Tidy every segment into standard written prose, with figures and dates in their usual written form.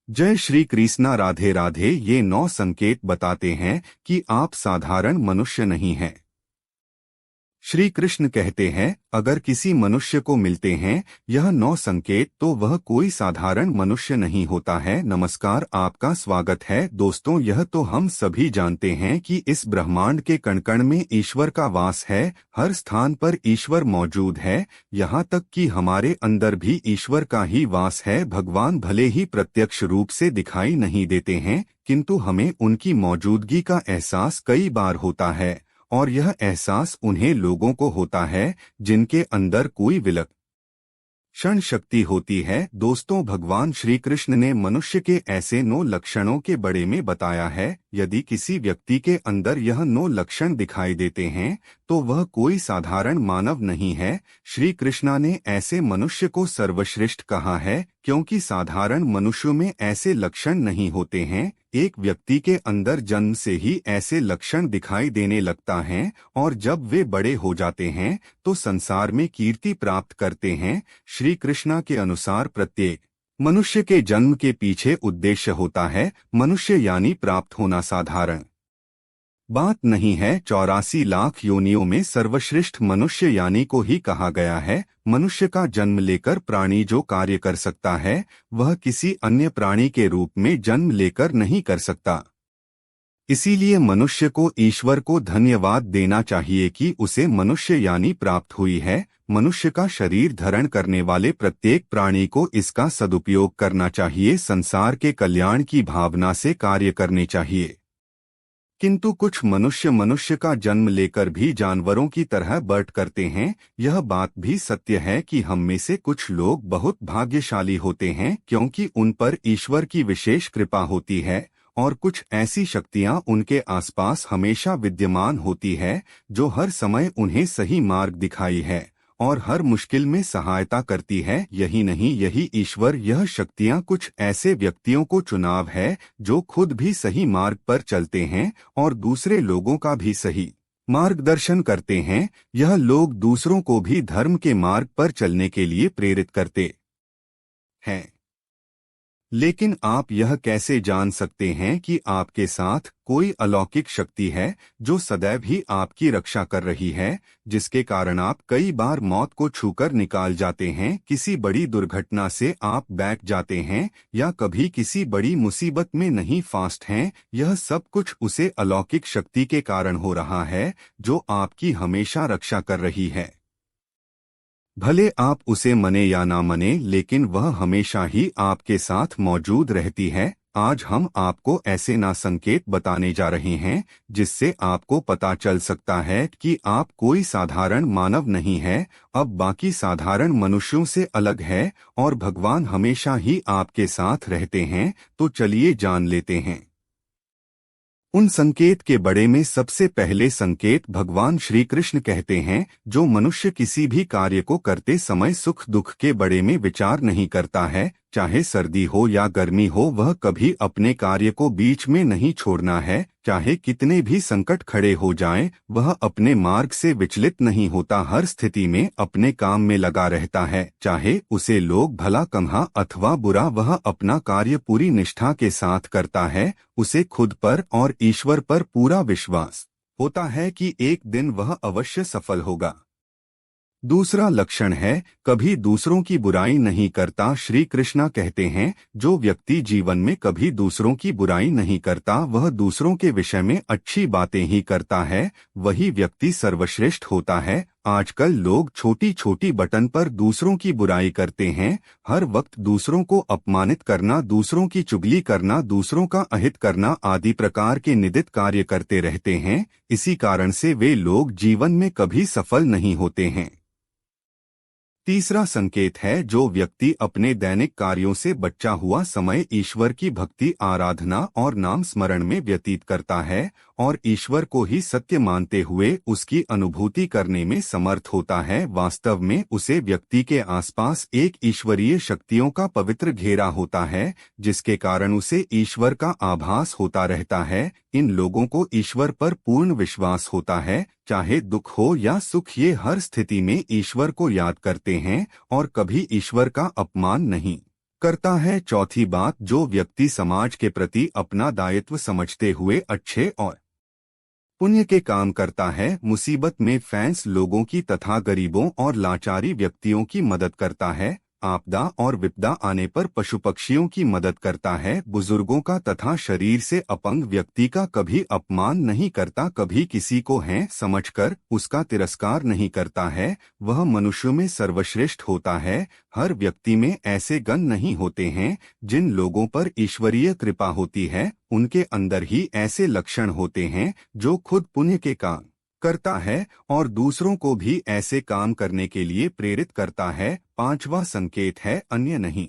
जय श्री कृष्णा। राधे राधे। ये 9 संकेत बताते हैं कि आप साधारण मनुष्य नहीं हैं। श्री कृष्ण कहते हैं, अगर किसी मनुष्य को मिलते हैं यह 9 संकेत तो वह कोई साधारण मनुष्य नहीं होता है। नमस्कार, आपका स्वागत है दोस्तों। यह तो हम सभी जानते हैं कि इस ब्रह्मांड के कण कण में ईश्वर का वास है। हर स्थान पर ईश्वर मौजूद है, यहाँ तक कि हमारे अंदर भी ईश्वर का ही वास है। भगवान भले ही प्रत्यक्ष रूप से दिखाई नहीं देते हैं, किंतु हमें उनकी मौजूदगी का एहसास कई बार होता है, और यह एहसास उन्हें लोगों को होता है जिनके अंदर कोई विलक्षण शक्ति होती है। दोस्तों, भगवान श्री कृष्ण ने मनुष्य के ऐसे 9 लक्षणों के बारे में बताया है। यदि किसी व्यक्ति के अंदर यह 9 लक्षण दिखाई देते हैं तो वह कोई साधारण मानव नहीं है। श्री कृष्णा ने ऐसे मनुष्य को सर्वश्रेष्ठ कहा है, क्योंकि साधारण मनुष्यों में ऐसे लक्षण नहीं होते हैं। एक व्यक्ति के अंदर जन्म से ही ऐसे लक्षण दिखाई देने लगता है, और जब वे बड़े हो जाते हैं तो संसार में कीर्ति प्राप्त करते हैं। श्री कृष्णा के अनुसार प्रत्येक मनुष्य के जन्म के पीछे उद्देश्य होता है। मनुष्य यानी प्राप्त होना साधारण बात नहीं है। 84 लाख योनियों में सर्वश्रेष्ठ मनुष्य यानी को ही कहा गया है। मनुष्य का जन्म लेकर प्राणी जो कार्य कर सकता है वह किसी अन्य प्राणी के रूप में जन्म लेकर नहीं कर सकता। इसीलिए मनुष्य को ईश्वर को धन्यवाद देना चाहिए कि उसे मनुष्य यानी प्राप्त हुई है। मनुष्य का शरीर धारण करने वाले प्रत्येक प्राणी को इसका सदुपयोग करना चाहिए। संसार के कल्याण की भावना से कार्य करने चाहिए। किंतु कुछ मनुष्य का जन्म लेकर भी जानवरों की तरह बर्ट करते हैं। यह बात भी सत्य है कि हम में से कुछ लोग बहुत भाग्यशाली होते हैं, क्योंकि उन पर ईश्वर की विशेष कृपा होती है, और कुछ ऐसी शक्तियां उनके आसपास हमेशा विद्यमान होती है जो हर समय उन्हें सही मार्ग दिखाई है और हर मुश्किल में सहायता करती है। यही नहीं, यही ईश्वर, यह शक्तियां कुछ ऐसे व्यक्तियों को चुनाव है जो खुद भी सही मार्ग पर चलते हैं और दूसरे लोगों का भी सही मार्गदर्शन करते हैं। यह लोग दूसरों को भी धर्म के मार्ग पर चलने के लिए प्रेरित करते हैं। लेकिन आप यह कैसे जान सकते हैं कि आपके साथ कोई अलौकिक शक्ति है जो सदैव ही आपकी रक्षा कर रही है, जिसके कारण आप कई बार मौत को छूकर निकाल जाते हैं, किसी बड़ी दुर्घटना से आप बैठ जाते हैं, या कभी किसी बड़ी मुसीबत में नहीं फास्ट हैं? यह सब कुछ उसे अलौकिक शक्ति के कारण हो रहा है जो आपकी हमेशा रक्षा कर रही है। भले आप उसे मने या ना मने, लेकिन वह हमेशा ही आपके साथ मौजूद रहती है। आज हम आपको ऐसे ना संकेत बताने जा रहे हैं जिससे आपको पता चल सकता है कि आप कोई साधारण मानव नहीं है, अब बाकी साधारण मनुष्यों से अलग है, और भगवान हमेशा ही आपके साथ रहते हैं। तो चलिए जान लेते हैं उन संकेत के बड़े में। सबसे पहले संकेत भगवान श्री कृष्ण कहते हैं, जो मनुष्य किसी भी कार्य को करते समय सुख दुख के बड़े में विचार नहीं करता है, चाहे सर्दी हो या गर्मी हो, वह कभी अपने कार्य को बीच में नहीं छोड़ना है। चाहे कितने भी संकट खड़े हो जाएं, वह अपने मार्ग से विचलित नहीं होता, हर स्थिति में अपने काम में लगा रहता है। चाहे उसे लोग भला कहा अथवा बुरा, वह अपना कार्य पूरी निष्ठा के साथ करता है। उसे खुद पर और ईश्वर पर पूरा विश्वास होता है कि एक दिन वह अवश्य सफल होगा। दूसरा लक्षण है, कभी दूसरों की बुराई नहीं करता। श्री कृष्णा कहते हैं, जो व्यक्ति जीवन में कभी दूसरों की बुराई नहीं करता, वह दूसरों के विषय में अच्छी बातें ही करता है, वही व्यक्ति सर्वश्रेष्ठ होता है। आजकल लोग छोटी छोटी बटन पर दूसरों की बुराई करते हैं, हर वक्त दूसरों को अपमानित करना, दूसरों की चुगली करना, दूसरों का अहित करना आदि प्रकार के निंदित कार्य करते रहते हैं। इसी कारण से वे लोग जीवन में कभी सफल नहीं होते हैं। तीसरा संकेत है, जो व्यक्ति अपने दैनिक कार्यों से बचा हुआ समय ईश्वर की भक्ति, आराधना और नाम स्मरण में व्यतीत करता है, और ईश्वर को ही सत्य मानते हुए उसकी अनुभूति करने में समर्थ होता है, वास्तव में उसे व्यक्ति के आसपास एक ईश्वरीय शक्तियों का पवित्र घेरा होता है, जिसके कारण उसे ईश्वर का आभास होता रहता है। इन लोगों को ईश्वर पर पूर्ण विश्वास होता है, चाहे दुख हो या सुख, ये हर स्थिति में ईश्वर को याद करते हैं और कभी ईश्वर का अपमान नहीं करता है। चौथी बात, जो व्यक्ति समाज के प्रति अपना दायित्व समझते हुए अच्छे और पुण्य के काम करता है, मुसीबत में फंस लोगों की तथा गरीबों और लाचारी व्यक्तियों की मदद करता है, आपदा और विपदा आने पर पशु पक्षियों की मदद करता है, बुजुर्गों का तथा शरीर से अपंग व्यक्ति का कभी अपमान नहीं करता, कभी किसी को हैं समझकर उसका तिरस्कार नहीं करता है, वह मनुष्यों में सर्वश्रेष्ठ होता है। हर व्यक्ति में ऐसे गण नहीं होते हैं जिन लोगों पर ईश्वरीय कृपा होती है, उनके अंदर ही ऐसे लक्षण होते हैं जो खुद पुण्य के काम करता है और दूसरों को भी ऐसे काम करने के लिए प्रेरित करता है। पांचवा संकेत है अन्य नहीं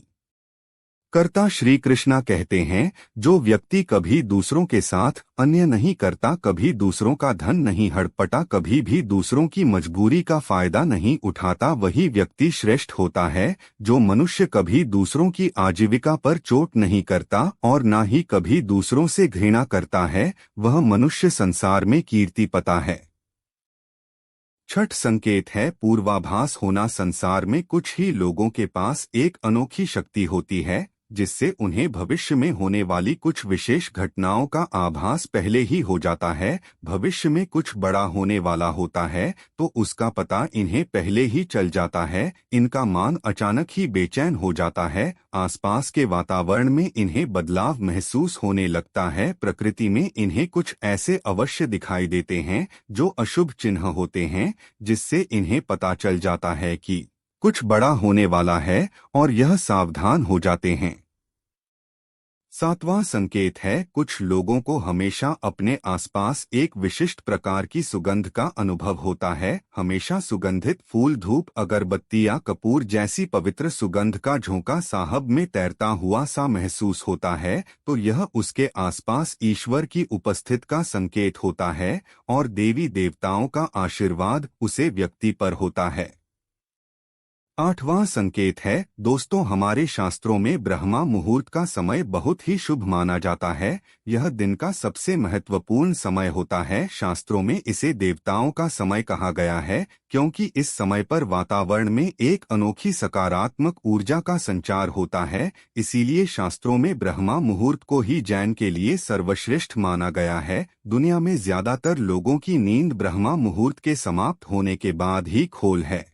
करता। श्री कृष्णा कहते हैं, जो व्यक्ति कभी दूसरों के साथ अन्य नहीं करता, कभी दूसरों का धन नहीं हड़पटा, कभी भी दूसरों की मजबूरी का फायदा नहीं उठाता, वही व्यक्ति श्रेष्ठ होता है। जो मनुष्य कभी दूसरों की आजीविका पर चोट नहीं करता और न ही कभी दूसरों से घृणा करता है, वह मनुष्य संसार में कीर्ति पाता है। छठ संकेत है पूर्वाभास होना। संसार में कुछ ही लोगों के पास एक अनोखी शक्ति होती है जिससे उन्हें भविष्य में होने वाली कुछ विशेष घटनाओं का आभास पहले ही हो जाता है। भविष्य में कुछ बड़ा होने वाला होता है तो उसका पता इन्हें पहले ही चल जाता है। इनका मान अचानक ही बेचैन हो जाता है। आसपास के वातावरण में इन्हें बदलाव महसूस होने लगता है। प्रकृति में इन्हें कुछ ऐसे अवश्य दिखाई देते हैं जो अशुभ चिन्ह होते हैं, जिससे इन्हें पता चल जाता है कि कुछ बड़ा होने वाला है और यह सावधान हो जाते हैं। सातवां संकेत है कुछ लोगों को हमेशा अपने आसपास एक विशिष्ट प्रकार की सुगंध का अनुभव होता है। हमेशा सुगंधित फूल, धूप, अगरबत्ती या कपूर जैसी पवित्र सुगंध का झोंका साहब में तैरता हुआ सा महसूस होता है तो यह उसके आसपास ईश्वर की उपस्थिति का संकेत होता है और देवी देवताओं का आशीर्वाद उसे व्यक्ति पर होता है। आठवां संकेत है दोस्तों, हमारे शास्त्रों में ब्रह्मा मुहूर्त का समय बहुत ही शुभ माना जाता है। यह दिन का सबसे महत्वपूर्ण समय होता है। शास्त्रों में इसे देवताओं का समय कहा गया है क्योंकि इस समय पर वातावरण में एक अनोखी सकारात्मक ऊर्जा का संचार होता है। इसीलिए शास्त्रों में ब्रह्मा मुहूर्त को ही जैन के लिए सर्वश्रेष्ठ माना गया है। दुनिया में ज्यादातर लोगों की नींद ब्रह्मा मुहूर्त के समाप्त होने के बाद ही खोल है,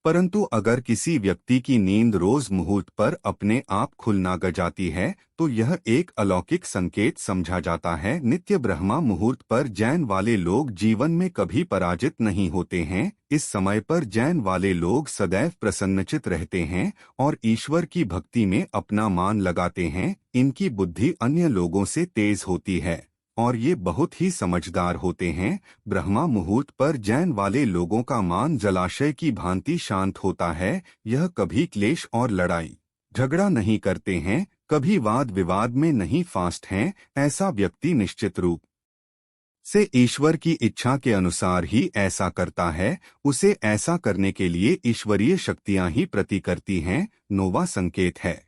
परंतु अगर किसी व्यक्ति की नींद रोज मुहूर्त पर अपने आप खुलना ग जाती है तो यह एक अलौकिक संकेत समझा जाता है। नित्य ब्रह्मा मुहूर्त पर जैन वाले लोग जीवन में कभी पराजित नहीं होते हैं। इस समय पर जैन वाले लोग सदैव प्रसन्नचित रहते हैं और ईश्वर की भक्ति में अपना मन लगाते हैं। इनकी बुद्धि अन्य लोगों से तेज होती है और ये बहुत ही समझदार होते हैं। ब्रह्मा मुहूर्त पर जैन वाले लोगों का मान जलाशय की भांति शांत होता है। यह कभी क्लेश और लड़ाई झगड़ा नहीं करते हैं, कभी वाद विवाद में नहीं फास्ट हैं। ऐसा व्यक्ति निश्चित रूप से ईश्वर की इच्छा के अनुसार ही ऐसा करता है। उसे ऐसा करने के लिए ईश्वरीय शक्तियां ही प्रति करती हैं। नौवां संकेत है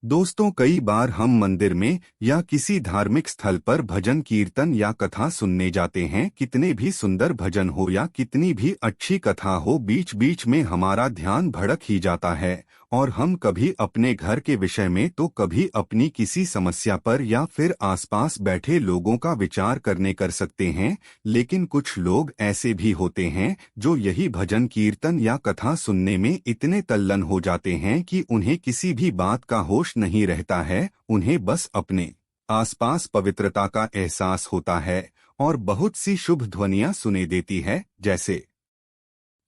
दोस्तों, कई बार हम मंदिर में या किसी धार्मिक स्थल पर भजन कीर्तन या कथा सुनने जाते हैं। कितने भी सुंदर भजन हो या कितनी भी अच्छी कथा हो, बीच बीच में हमारा ध्यान भड़क ही जाता है और हम कभी अपने घर के विषय में तो कभी अपनी किसी समस्या पर या फिर आसपास बैठे लोगों का विचार करने कर सकते हैं। लेकिन कुछ लोग ऐसे भी होते हैं जो यही भजन कीर्तन या कथा सुनने में इतने तल्लीन हो जाते हैं कि उन्हें किसी भी बात का होश नहीं रहता है। उन्हें बस अपने आसपास पवित्रता का एहसास होता है और बहुत सी शुभ ध्वनियां सुने देती है, जैसे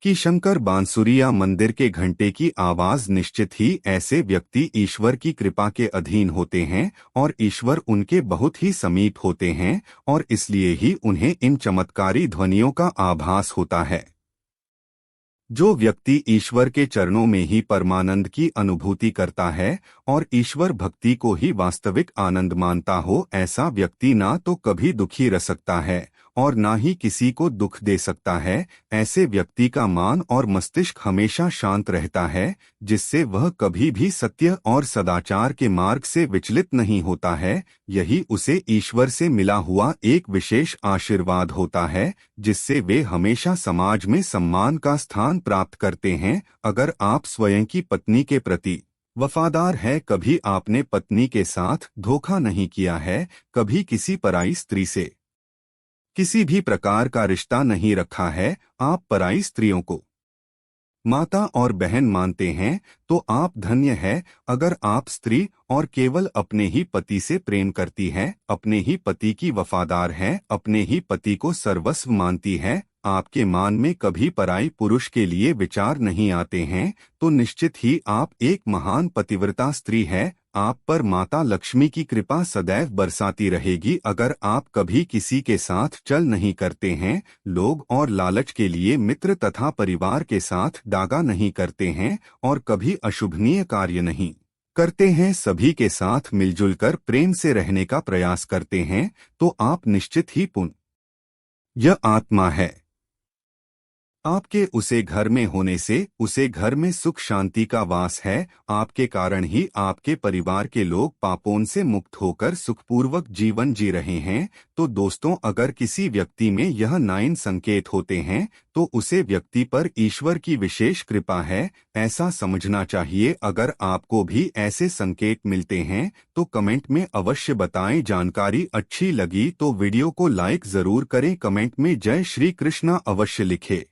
कि शंकर बांसुरी या मंदिर के घंटे की आवाज। निश्चित ही ऐसे व्यक्ति ईश्वर की कृपा के अधीन होते हैं और ईश्वर उनके बहुत ही समीप होते हैं और इसलिए ही उन्हें इन चमत्कारी ध्वनियों का आभास होता है। जो व्यक्ति ईश्वर के चरणों में ही परमानंद की अनुभूति करता है और ईश्वर भक्ति को ही वास्तविक आनंद मानता हो, ऐसा व्यक्ति ना तो कभी दुखी रह सकता है और ना ही किसी को दुख दे सकता है। ऐसे व्यक्ति का मान और मस्तिष्क हमेशा शांत रहता है, जिससे वह कभी भी सत्य और सदाचार के मार्ग से विचलित नहीं होता है। यही उसे ईश्वर से मिला हुआ एक विशेष आशीर्वाद होता है, जिससे वे हमेशा समाज में सम्मान का स्थान प्राप्त करते हैं। अगर आप स्वयं की पत्नी के प्रति वफादार है, कभी आपने पत्नी के साथ धोखा नहीं किया है, कभी किसी पराई स्त्री से किसी भी प्रकार का रिश्ता नहीं रखा है, आप पराई स्त्रियों को माता और बहन मानते हैं, तो आप धन्य है। अगर आप स्त्री और केवल अपने ही पति से प्रेम करती हैं, अपने ही पति की वफादार हैं, अपने ही पति को सर्वस्व मानती हैं, आपके मान में कभी पराई पुरुष के लिए विचार नहीं आते हैं, तो निश्चित ही आप एक महान पतिव्रता स्त्री है। आप पर माता लक्ष्मी की कृपा सदैव बरसाती रहेगी। अगर आप कभी किसी के साथ चल नहीं करते हैं, लोग और लालच के लिए मित्र तथा परिवार के साथ दागा नहीं करते हैं, और कभी अशुभनीय कार्य नहीं करते हैं, सभी के साथ मिलजुल कर प्रेम से रहने का प्रयास करते हैं, तो आप निश्चित ही पुण्य यह आत्मा है। आपके उसे घर में होने से उसे घर में सुख शांति का वास है। आपके कारण ही आपके परिवार के लोग पापों से मुक्त होकर सुखपूर्वक जीवन जी रहे हैं। तो दोस्तों, अगर किसी व्यक्ति में यह 9 संकेत होते हैं, तो उसे व्यक्ति पर ईश्वर की विशेष कृपा है, ऐसा समझना चाहिए। अगर आपको भी ऐसे संकेत मिलते हैं तो कमेंट में अवश्य बताएं। जानकारी अच्छी लगी तो वीडियो को लाइक जरूर करें, कमेंट में जय श्री कृष्णा अवश्य लिखें।